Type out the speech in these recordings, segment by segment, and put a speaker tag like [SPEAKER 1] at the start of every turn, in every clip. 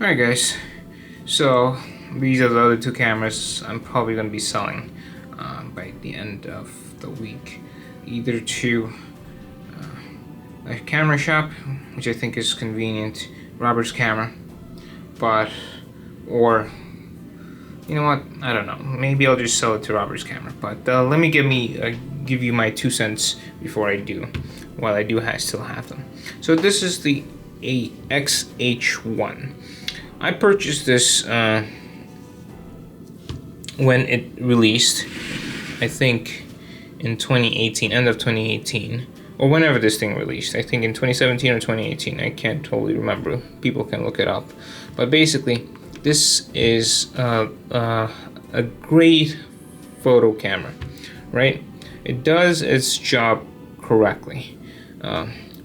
[SPEAKER 1] Alright guys, so these are the other two cameras I'm probably going to be selling by the end of the week. Either to a camera shop, which I think is convenient, Robert's Camera, or you know what, I don't know, maybe I'll just sell it to Robert's Camera, but let me give you my 2 cents before I do, while I do still have them. So this is the X-H1. I purchased this when it released, I think in 2018, end of 2018, or whenever this thing released. I think in 2017 or 2018, I can't totally remember. People can look it up. But basically, this is a great photo camera, right? It does its job correctly.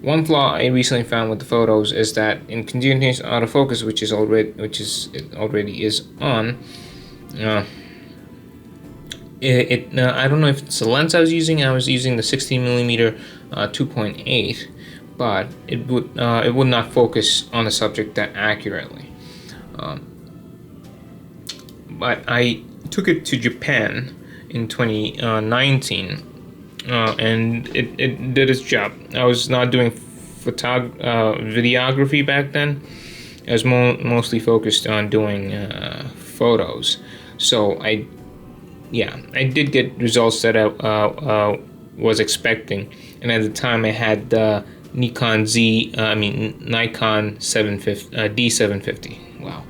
[SPEAKER 1] One flaw I recently found with the photos is that in continuous autofocus, which it already is on, I don't know if it's the lens I was using. I was using the 16mm 2.8, but it would not focus on the subject that accurately. But I took it to Japan in 2019. And it did its job. I was not doing videography back then. I was mostly focused on doing photos. So I did get results that I was expecting. And at the time, I had the Nikon D750. Wow,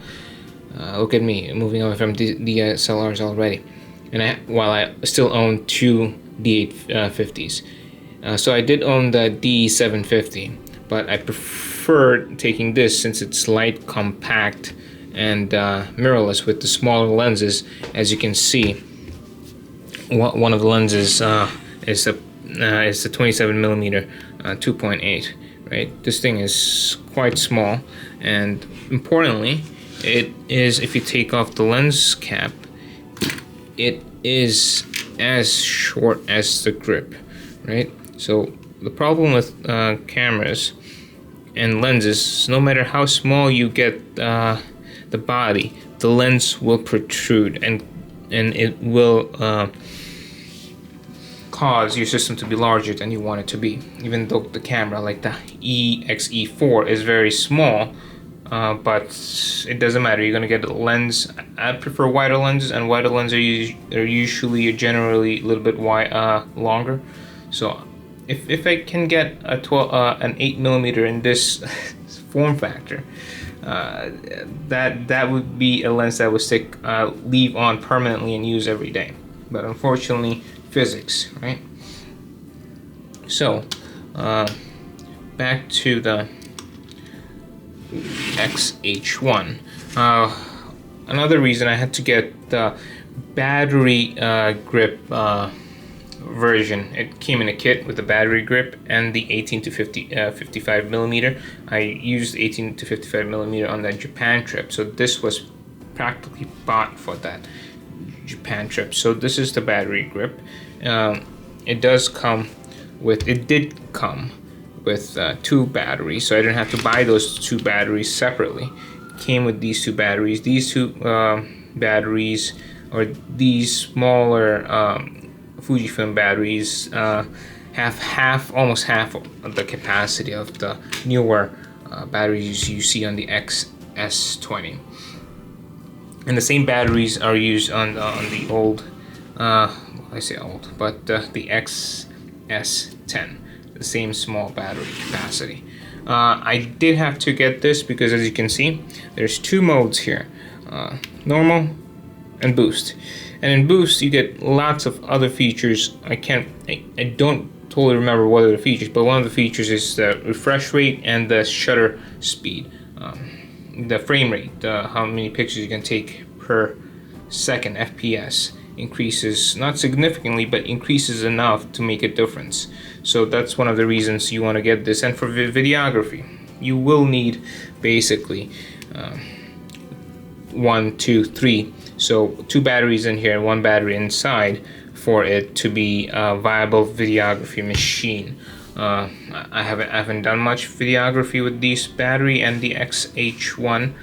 [SPEAKER 1] look at me moving away from DSLRs already. And while I still own 2 D850s. So I did own the D750, but I preferred taking this since it's light, compact, and mirrorless with the smaller lenses. As you can see, one of the lenses is the 27mm 2.8. Right, this thing is quite small, and importantly, it is, if you take off the lens cap, it is as short as the grip, right? So the problem with cameras and lenses, no matter how small you get the body, the lens will protrude, and it will cause your system to be larger than you want it to be. Even though the camera, like the X-E4, is very small, but it doesn't matter. You're gonna get a lens. I prefer wider lenses, and wider lenses are generally a little bit longer. So if I can get an 8mm in this form factor, that would be a lens that would leave on permanently and use every day. But unfortunately, physics, right? So back to the X-H1. Another reason I had to get the battery grip version. It came in a kit with the battery grip and the 18 to 55mm. I used 18 to 55mm on that Japan trip, so this was practically bought for that Japan trip. So this is the battery grip. It did come with 2 batteries, so I didn't have to buy those 2 batteries separately. It came with these 2 batteries. These 2 batteries, or these smaller Fujifilm batteries, have almost half of the capacity of the newer batteries you see on the X-S10. And the same batteries are used on the old, I say old, but the X-S10. The same small battery capacity. I did have to get this because, as you can see, there's 2 modes here, normal and boost. And in boost, you get lots of other features. I don't totally remember what are the features, but one of the features is the refresh rate and the shutter speed, the frame rate, how many pictures you can take per second, FPS. Increases, not significantly, but increases enough to make a difference. So that's one of the reasons you want to get this. And for videography, you will need basically 1, 2, 3. So 2 batteries in here, 1 battery inside, for it to be a viable videography machine. I haven't done much videography with this battery and the X-H1,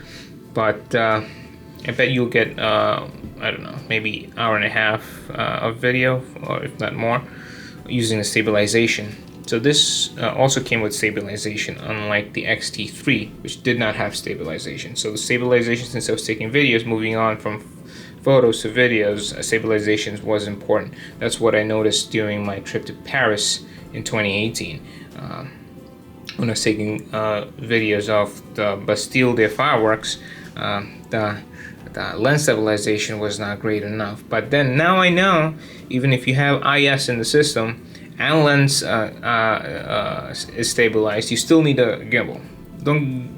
[SPEAKER 1] but I bet you'll get I don't know, maybe hour and a half of video, or if not more, using the stabilization. So this also came with stabilization, unlike the XT3, which did not have stabilization. So the stabilization, since I was taking videos, moving on from photos to videos, stabilization was important. That's what I noticed during my trip to Paris in 2018. When I was taking videos of the Bastille Day fireworks, the lens stabilization was not great enough. But then now I know, even if you have IS in the system and lens is stabilized, you still need a gimbal. Don't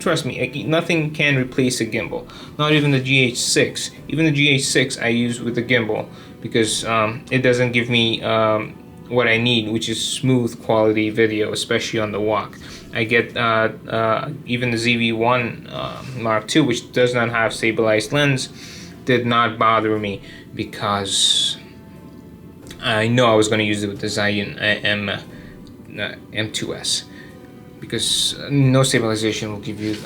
[SPEAKER 1] trust me, nothing can replace a gimbal. Not even the GH6. Even the GH6 I use with the gimbal because it doesn't give me what I need, which is smooth quality video, especially on the walk. I get even the ZV-1 Mark II, which does not have stabilized lens, did not bother me because I know I was going to use it with the Zhiyun M2S, because no stabilization will give you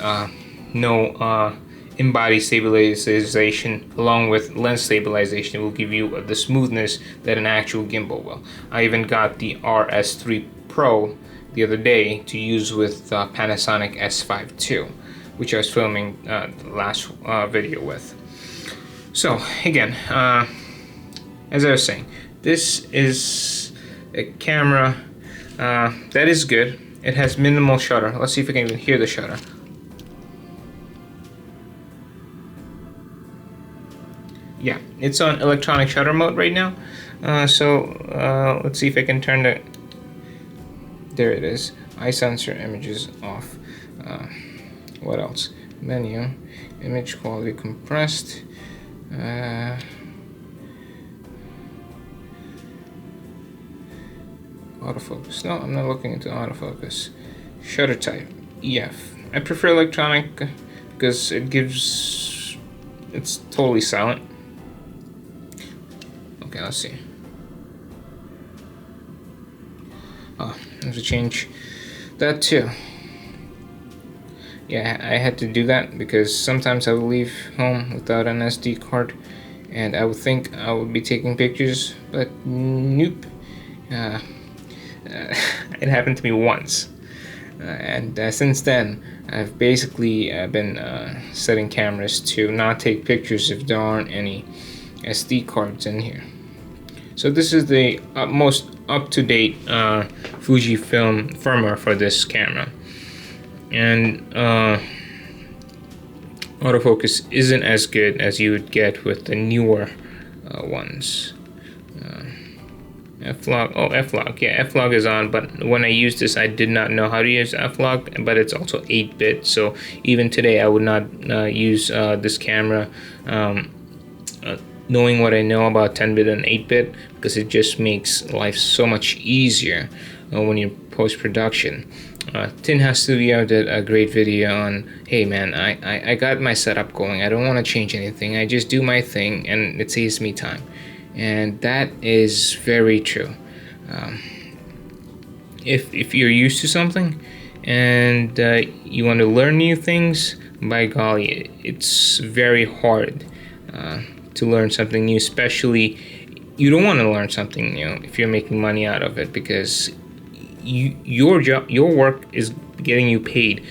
[SPEAKER 1] no in-body stabilization, along with lens stabilization, will give you the smoothness that an actual gimbal will. I even got the RS3 Pro the other day to use with Panasonic S5 II, which I was filming the last video with. So again, as I was saying, this is a camera that is good. It has minimal shutter. Let's see if I can even hear the shutter. Yeah, it's on electronic shutter mode right now. Let's see if I can turn the... There it is. Eye sensor, images off. What else? Menu, image quality compressed. Autofocus. No, I'm not looking into autofocus. Shutter type, EF. I prefer electronic because it's totally silent. Okay, let's see. Oh, I have to change that too. Yeah, I had to do that because sometimes I would leave home without an SD card and I would think I would be taking pictures, but nope. It happened to me once. And since then, I've basically been setting cameras to not take pictures if there aren't any SD cards in here. So this is the most up-to-date Fujifilm firmware for this camera. And autofocus isn't as good as you would get with the newer ones. F-log, oh, F-log, yeah, F-log is on, but when I used this, I did not know how to use F-log, but it's also 8-bit, so even today, I would not use this camera knowing what I know about 10-bit and 8-bit, because it just makes life so much easier when you're post-production. Tinha Studio did a great video on, hey man, I got my setup going, I don't want to change anything, I just do my thing, and it saves me time. And that is very true. If you're used to something and you want to learn new things, by golly, it's very hard to learn something new. Especially, you don't want to learn something new if you're making money out of it, because your job, your work is getting you paid.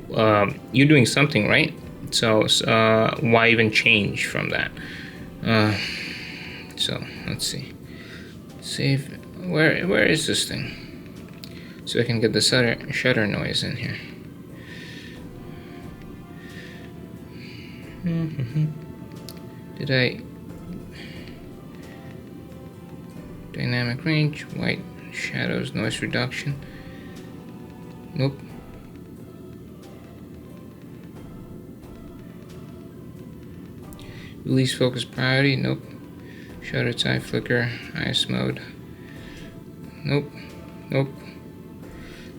[SPEAKER 1] You're doing something, right? So why even change from that? So let's see. Save. Where is this thing? So I can get the shutter noise in here. Did I? Dynamic range, white shadows, noise reduction. Nope. Release focus priority. Nope. Shutter type, flicker, IS mode. Nope, nope,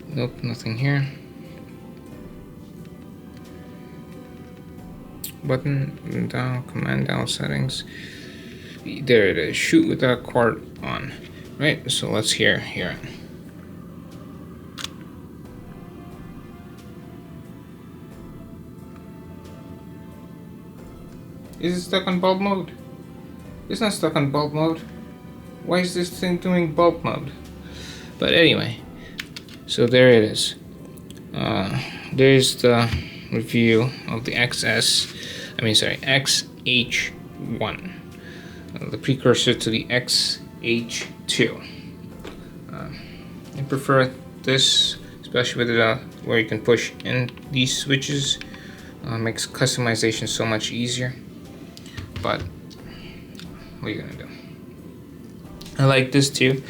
[SPEAKER 1] nope, nothing here. Button down, command down settings. There it is, shoot without cord on. Right, so let's hear it. Is it stuck on bulb mode? It's not stuck on bulb mode. Why is this thing doing bulb mode? But anyway, so there it is. There's the review of the X-H1, the precursor to the X-H2. I prefer this, especially with where you can push in these switches. Makes customization so much easier. But what are you gonna do? I like this too.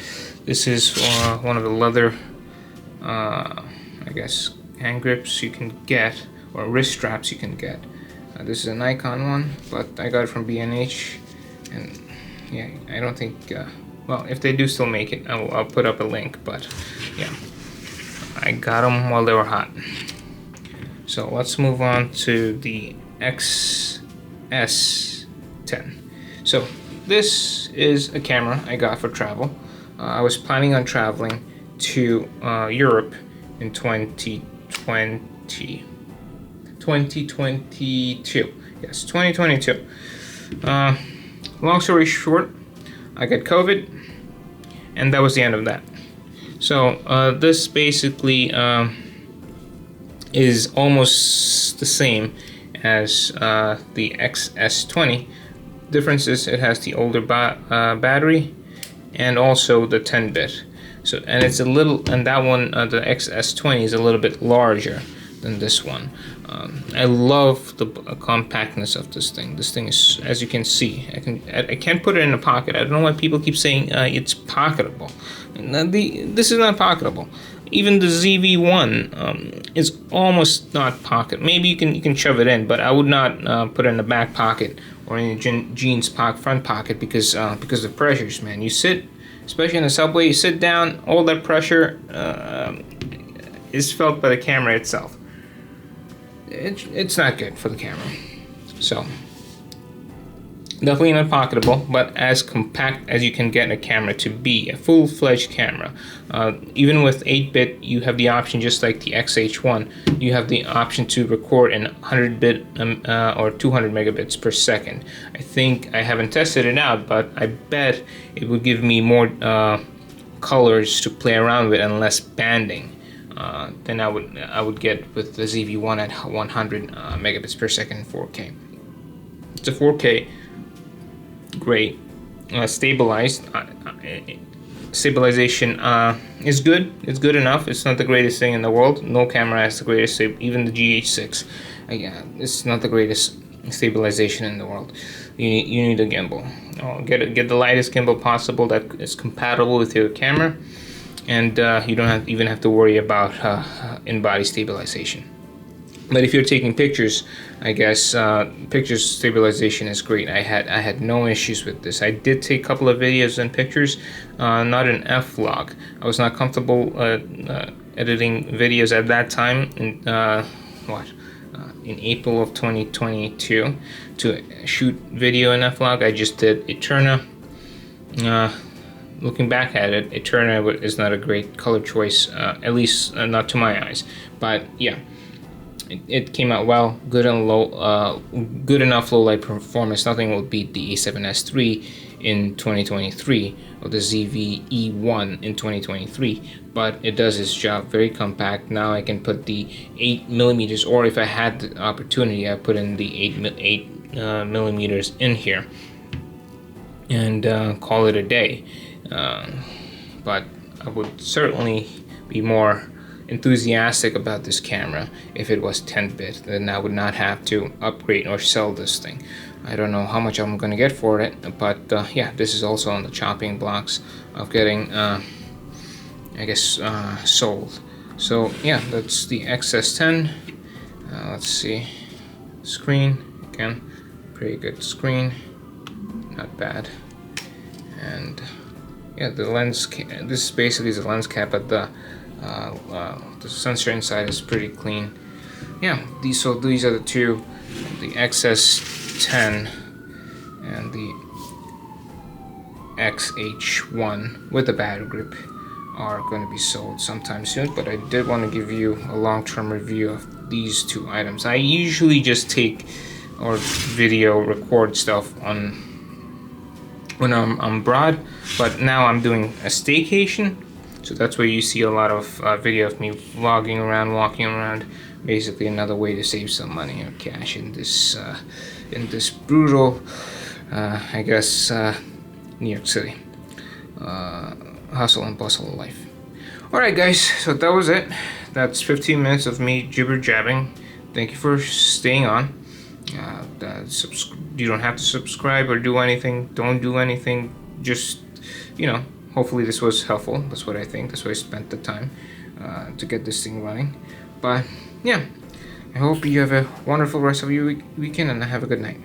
[SPEAKER 1] This is one of the leather, I guess, hand grips you can get, or wrist straps you can get. This is a Nikon one, but I got it from B&H, and yeah, I don't think, well, if they do still make it, I'll put up a link, but yeah, I got them while they were hot. So let's move on to the X-S10. So this is a camera I got for travel. I was planning on traveling to Europe in 2022. Yes, 2022. Long story short, I got COVID, and that was the end of that. So this basically is almost the same as the X-S20. Difference is it has the older battery and also the 10-bit. So, and it's a little, and that one, the X-S20 is a little bit larger than this one. I love the compactness of this thing. This thing is, as you can see, I can't put it in a pocket. I don't know why people keep saying it's pocketable. This is not pocketable. Even the ZV-1 is almost not pocket. Maybe you can shove it in, but I would not put it in the back pocket or in a jeans front pocket because of pressures, man. You sit, especially in the subway, you sit down, all that pressure is felt by the camera itself. It's not good for the camera. So definitely not pocketable, but as compact as you can get a camera to be, a full-fledged camera. Even with 8-bit, you have the option, just like the X-H1, you have the option to record in 100-bit or 200 megabits per second. I think, I haven't tested it out, but I bet it would give me more colors to play around with and less banding than I would get with the ZV-1 at 100 megabits per second 4K. It's a 4K. Great. Stabilized. Stabilization is good. It's good enough. It's not the greatest thing in the world. No camera has the greatest. Even the GH6, yeah, it's not the greatest stabilization in the world. You need a gimbal. Get the lightest gimbal possible that is compatible with your camera, and you don't even have to worry about in-body stabilization. But if you're taking pictures, I guess picture stabilization is great. I had no issues with this. I did take a couple of videos and pictures, not in F-Log. I was not comfortable editing videos at that time. In April of 2022 to shoot video in F-Log. I just did Eterna. Looking back at it, Eterna is not a great color choice, at least not to my eyes. But yeah. It came out well, good enough low light performance. Nothing will beat the A7S3 in 2023 or the ZV-E1 in 2023, but it does its job. Very compact. Now I can put the 8mm, or if I had the opportunity, I put in the 8mm in here and call it a day. But I would certainly be more enthusiastic about this camera if it was 10-bit. Then I would not have to upgrade or sell this thing. I don't know how much I'm gonna get for it, but yeah, this is also on the chopping blocks of getting I guess sold. So yeah, that's the X-S10. Let's see, screen again, pretty good screen, not bad. And yeah, the lens this basically is a lens cap, but the sensor inside is pretty clean. Yeah, these are the two, the X-S10 and the X-H1 with the battery grip are going to be sold sometime soon, but I did want to give you a long-term review of these two items. I usually just take or video record stuff on when I'm abroad, but now I'm doing a staycation, so that's where you see a lot of video of me vlogging around, walking around. Basically, another way to save some money or cash in this brutal, I guess, New York City hustle and bustle of life. All right, guys, so that was it. That's 15 minutes of me jibber jabbing. Thank you for staying on. You don't have to subscribe or do anything. Don't do anything. Just, hopefully this was helpful. That's what I think. That's why I spent the time to get this thing running. But yeah, I hope you have a wonderful rest of your weekend, and have a good night.